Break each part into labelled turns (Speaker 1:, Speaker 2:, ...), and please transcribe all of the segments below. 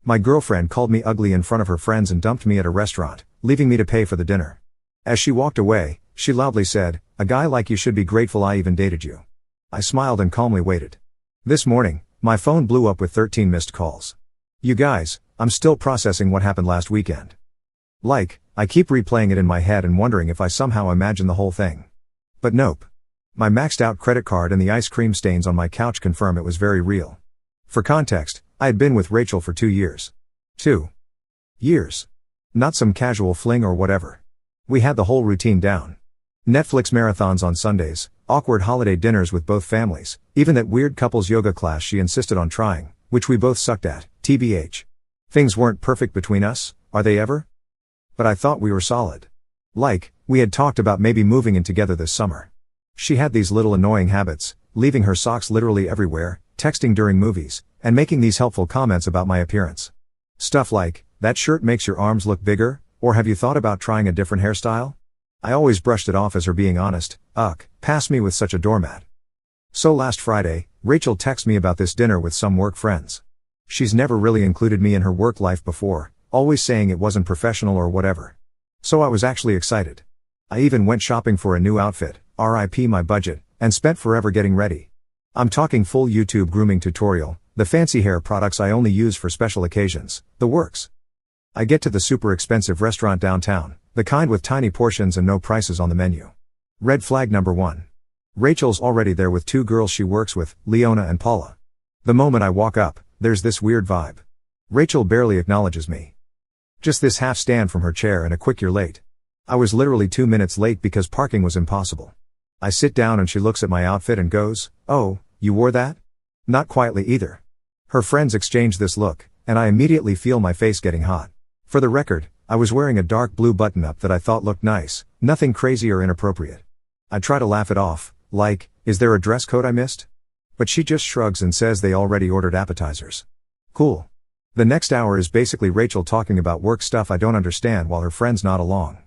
Speaker 1: My girlfriend called me ugly in front of her friends and dumped me at a restaurant, leaving me to pay for the dinner. As she walked away, she loudly said, "A guy like you should be grateful I even dated you." I smiled and calmly waited. This morning, my phone blew up with 13 missed calls. You guys, I'm still processing what happened last weekend. I keep replaying it in my head and wondering if I somehow imagined the whole thing. But nope. My maxed out credit card and the ice cream stains on my couch confirm it was very real. For context, I had been with Rachel for 2 years. 2 years. Not some casual fling or whatever. We had the whole routine down. Netflix marathons on Sundays, awkward holiday dinners with both families, even that weird couples yoga class she insisted on trying, which we both sucked at, TBH. Things weren't perfect between us, are they ever? But I thought we were solid. We had talked about maybe moving in together this summer. She had these little annoying habits, leaving her socks literally everywhere, texting during movies, and making these helpful comments about my appearance. Stuff like, "That shirt makes your arms look bigger," or "Have you thought about trying a different hairstyle?" I always brushed it off as her being honest. Pass me with such a doormat. So last Friday, Rachel texted me about this dinner with some work friends. She's never really included me in her work life before, always saying it wasn't professional or whatever. So I was actually excited. I even went shopping for a new outfit, RIP my budget, and spent forever getting ready. I'm talking full YouTube grooming tutorial, the fancy hair products I only use for special occasions, the works. I get to the super expensive restaurant downtown, the kind with tiny portions and no prices on the menu. Red flag number 1. Rachel's already there with 2 girls she works with, Leona and Paula. The moment I walk up, there's this weird vibe. Rachel barely acknowledges me. Just this half stand from her chair and a quick "You're late." I was literally 2 minutes late because parking was impossible. I sit down and she looks at my outfit and goes, "Oh, you wore that?" Not quietly either. Her friends exchange this look, and I immediately feel my face getting hot. For the record, I was wearing a dark blue button-up that I thought looked nice, nothing crazy or inappropriate. I try to laugh it off, is there a dress code I missed? But she just shrugs and says they already ordered appetizers. Cool. The next hour is basically Rachel talking about work stuff I don't understand while her friends nod along.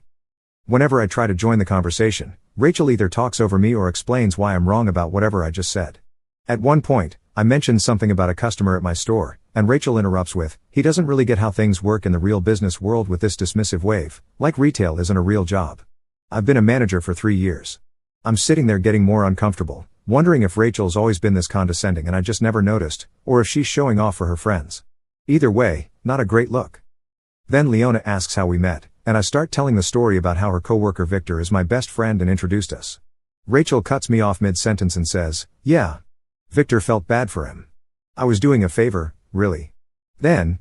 Speaker 1: Whenever I try to join the conversation, Rachel either talks over me or explains why I'm wrong about whatever I just said. At one point, I mentioned something about a customer at my store, and Rachel interrupts with, "He doesn't really get how things work in the real business world," with this dismissive wave, like retail isn't a real job. I've been a manager for 3 years. I'm sitting there getting more uncomfortable, wondering if Rachel's always been this condescending and I just never noticed, or if she's showing off for her friends. Either way, not a great look. Then Leona asks how we met, and I start telling the story about how her coworker Victor is my best friend and introduced us. Rachel cuts me off mid-sentence and says, "Yeah. Victor felt bad for him. I was doing a favor, really." Then,